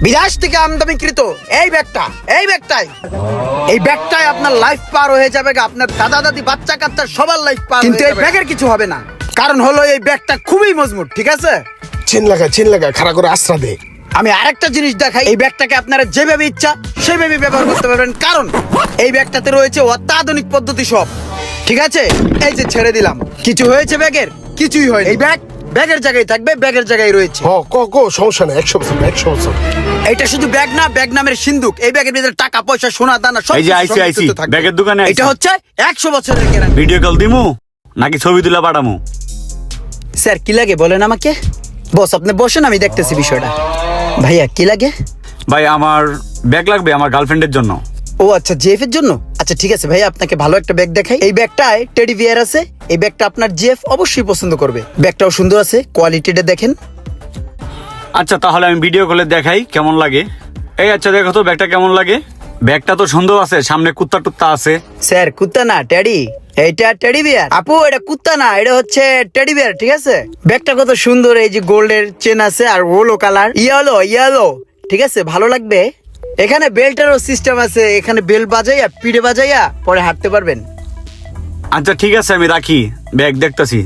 বিদেশ থেকে আমদানিকৃত এই ব্যাগটাই আপনার লাইফ পার হয়ে যাবে, আপনার দাদা দাদি বাচ্চা কাচ্চা সবার লাইফ পার। কিন্তু এই ব্যাগের কিছু হবে না, কারণ হলো এই ব্যাগটা খুবই মজবুত। ঠিক আছে, চিন লাগা খাড়া করে আশ্রা দে। আমি আরেকটা জিনিস দেখাই, এই ব্যাগটাকে আপনারা যেভাবে ইচ্ছা সেভাবে ব্যবহার করতে পারবেন, কারণ এই ব্যাগটাতে রয়েছে অত্যাধুনিক পদ্ধতি সব। ঠিক আছে, এই যে ছেড়ে দিলাম, কিছু হয়েছে ব্যাগের? কিছুই হয়। এই ব্যাগের জায়গায় থাকবে, ব্যাগের জায়গায় রয়েছে। সমস্যা নেই, 100%। এটা শুধু ব্যাগ না, ব্যাগ নামের সিন্ধুক। এই ব্যাগের ভিতরে টাকা পয়সা সোনা দানা সব এই যে আইসি ব্যাগের দোকানে এটা হচ্ছে 100 বছরের গ্যারান্টি। ভিডিও কল দিমু নাকি ছবি তুলা পাঠামু? স্যার কি লাগে বলেন আমাকে? বস আপনি বসেন, আমি দেখতেছি বিষয়টা। ভাইয়া কি লাগে? ভাই আমার ব্যাগ লাগবে আমার গার্লফ্রেন্ডের জন্য। ও আচ্ছা, জিএফ এর জন্য। আচ্ছা ঠিক আছে ভাইয়া, আপনাকে ভালো একটা ব্যাগ দেখাই। এই ব্যাগটায় টেডি বিয়ার আছে। এই ব্যাগটা আপনার জিএফ অবশ্যই পছন্দ করবে। ব্যাগটাও সুন্দর আছে, কোয়ালিটিটা দেখেন। আচ্ছা তাহলে আমি ভিডিও কলে দেখাই কেমন লাগে। এই আচ্ছা দেখো তো ব্যাগটা কেমন লাগে। ব্যাগটা তো সুন্দর আছে, সামনে কুত্তা টুত্তা আছে। স্যার কুত্তা না, টেডি। এইটা টেডি বিয়ার। আপু এটা কুত্তা না, এটা হচ্ছে টেডি বিয়ার। ঠিক আছে, ব্যাগটা কত সুন্দর, এই যে গোল্ডের চেন আছে আর ওলো কালার, ইয়েলো। ঠিক আছে, ভালো লাগবে। এখানে বেল্টেরও সিস্টেম আছে, এখানে বেল্ট বাজাইয়া পিঠে বাজাইয়া পরে হাঁটতে পারবেন। আচ্ছা ঠিক আছে আমি রাখি, ব্যাগ দেখতেছি।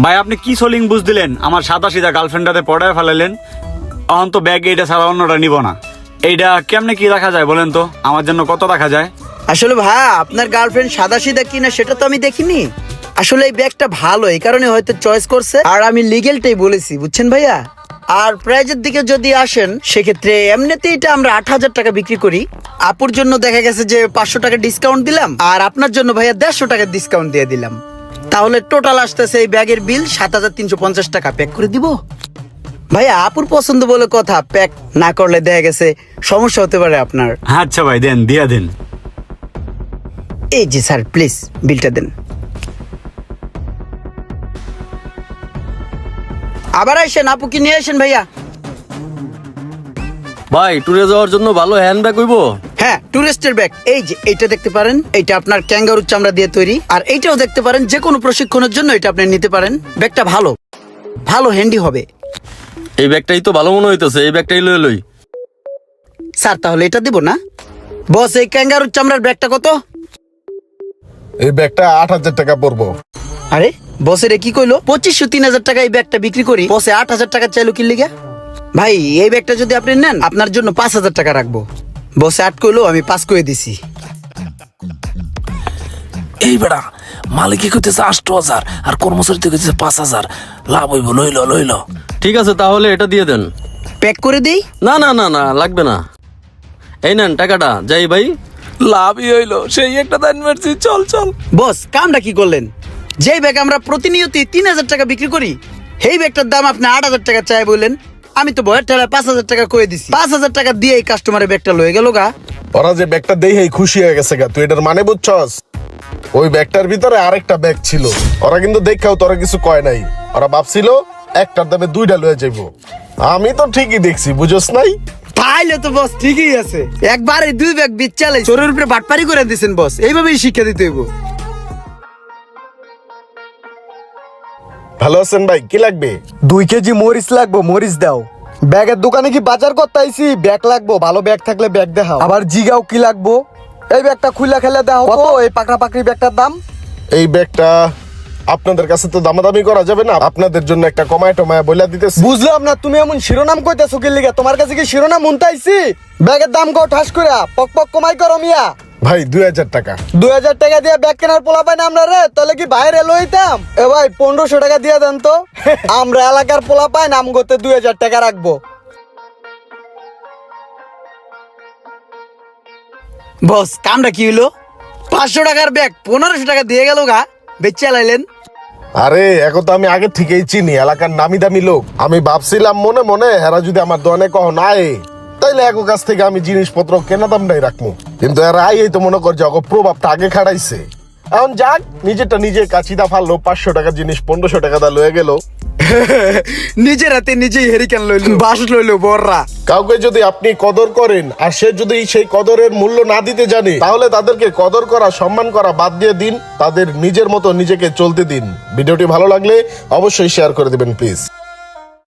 ভাই আপনি কি সোলিং বুঝ দিলেন, আমার সাদা সিধা গার্লফ্রেন্ডাতে পড়ায় ফেলাইলেন। এখন তো ব্যাগ এইটা ছাড়া অন্যটা নিব না। এইটা কেমনে কি রাখা যায় বলেন তো, আমার জন্য কত রাখা যায়? আসলে ভাই আপনার গার্লফ্রেন্ড সাদা সিধা কিনা সেটা তো আমি দেখিনি। আসলে এই ব্যাগটা ভালো, এই কারণে হয়তো চয়েস করছে, আর আমি লিগেলটাই বলেছি, বুঝছেন ভাইয়া। আর প্রাইজের দিকে যদি আসেন, সেক্ষেত্রে এমনিতে এটা আমরা 8,000 টাকা বিক্রি করি। আপুর জন্য দেখা গেছে যে 500 টাকা ডিসকাউন্ট দিলাম, আর আপনার জন্য ভাইয়া 150 টাকা ডিসকাউন্ট দিয়ে দিলাম। তাহলে টোটাল আসতেছে এই ব্যাগের বিল 7,350 টাকা। প্যাক করে দিব ভাইয়া, আপুর পছন্দ বলে কথা, প্যাক না করলে দেখা গেছে সমস্যা হতে পারে আপনার। আচ্ছা ভাই দেন, দিয়া দেন। এই যে স্যার প্লিজ বিলটা দেন। আবার আইসেন, আপুকে নিয়ে আসেন ভাইয়া। ভাই ট্যুরে যাওয়ার জন্য ভালো হ্যান্ডব্যাগ হইবো? হ্যাঁ, টুরিস্টের ব্যাগ। এই যে এইটা দেখতে পারেন, এটা আপনার ক্যাঙ্গারুর চামড়া দিয়ে তৈরি। আর এইটাও দেখতে পারেন, যে কোনো প্রশিক্ষণের জন্য এটা আপনি নিতে পারেন। ব্যাগটা ভালো হ্যান্ডি হবে। এই ব্যাগটাই তো ভালো মনে হইতেছে, এই ব্যাগটাই লই। স্যার তাহলে এটা দিব না? বস এই ক্যাঙ্গারুর চামড়ার ব্যাগটা কত? এই ব্যাগটা 8,000 টাকা পড়বো। আরে বসের কি কইলো? 2,500-3,000 টাকা এই ব্যাগটা বিক্রি করি, বসে 8,000 টাকা চাইলো কি লিগা? ভাই এই ব্যাগটা যদি আপনি নেন, আপনার জন্য 5,000 টাকা রাখবো। বসে 8 কইলো, আমি 5 করে দিছি। এই বেড়া মালিকই কইতেছে 8,000 আর কর্মচারীতে কইতেছে 5,000, লাভ হইব। লইল ঠিক আছে তাহলে এটা দিয়ে দেন। প্যাক করে দেই? না লাগবে না। এই নেন টাকাটা, যাই ভাই। লাভই হইলো, সেই একটা দান মারছি। চল বস কামটা কি করলেন? যেই ব্যাগ আমরা প্রতিনিয়তই 3,000 টাকা বিক্রি করি, সেই ব্যাগটার দাম আপনি 8,000 টাকা চাই বললেন। আমি তো ভয়ের ঠেলায় 5,000 টাকা করে দিছি। 5,000 টাকা দিয়ে এই কাস্টমারের ব্যাগটা লয়ে গেল গা। ওরা যে ব্যাগটা দেই খুশি হয়ে গেছে গা, তুই এটার মানে বুঝছস? ওই ব্যাগটার ভিতরে আরেকটা ব্যাগ ছিল। ওরা কিন্তু দেখাও তোরা কিছু কয় নাই, ওরা ভাবছিল একটার দামে 2টা লয়ে যাইবো। আমি তো ঠিকই দেখছি, বুঝছস নাই? তাইলে তো বস ঠিকই আছে, একবারে 2 ব্যাগ বিচ্চালে চোরের উপরে বাটপারি করে দিয়েছেন বস। এইভাবেই শিক্ষা দিতে হইব। ভালো আছেন ভাই, কি লাগবে? 2 কেজি মরিচ লাগবো, মরিচ দাও। ব্যাগের দোকানে কি বাজার করতে আইছি? ব্যাগ লাগবো, ভালো ব্যাগ থাকলে ব্যাগ দেখাও। আবার জিগাও কি লাগবো? এই ব্যাগটা খুইলা খেলে দাও। কত এই পাকড়া পাকড়ি ব্যাগটার দাম? এই ব্যাগটা আপনাদের কাছে তো দামাদামি করা যাবে না, আপনাদের জন্য একটা কমায় টমায় বইলা দিতেছি। বুঝলাম না, তুমি এমন শিরোনাম কইতাছো কি লিগা? তোমার কাছে কি শিরোনাম শুনতে আইছি? ব্যাগের দাম কও ঠাস করে, পক কমাই করো মিয়া। ভাই 2,000 টাকা। 2,000 টাকা দিয়ে ব্যাগ কেনার পোলা পাই না আমরা রে? তাহলে কি বাইরে লইতাম? এ ভাই 1,500 টাকা দিয়ে দেন তো। আমরা এলাকার পোলা পাই নাম করতে 2,000 টাকা রাখবো। বস কামটা কি হইলো? 500 টাকার ব্যাগ 1,500 টাকা দিয়ে গেল গা, বেচে লাইলেন। আরে এখন তো আমি আগে থেকেই চিনি, এলাকার নামি দামি লোক। আমি ভাবছিলাম মনে মনে এরা যদি আমার দোকানে কহ নাই, তাইলে এক কাছ থেকে আমি জিনিসপত্র কেনা দামটাই রাখবো। কিন্তু এরা এই তো মনে কর যে প্রভাবটা আগে খাড়াইছে। এখন যাক, নিজেরটা নিজে কাছিদা ফাললো, 500 টাকার জিনিস 1,500 টাকা দা লয়ে গেল। নিজের হাতে নিজেই হেরিকেন লইলো, বাস লইলো বড়রা। কাউকে যদি আপনি কদর করেন আর সে যদি সেই কদরের মূল্য না দিতে জানে, তাহলে তাদেরকে কদর করা, সম্মান করা বাদ দিয়ে দিন, তাদের নিজের মতো নিজেকে চলতে দিন। ভিডিওটি ভালো লাগলে অবশ্যই শেয়ার করে দিবেন প্লিজ।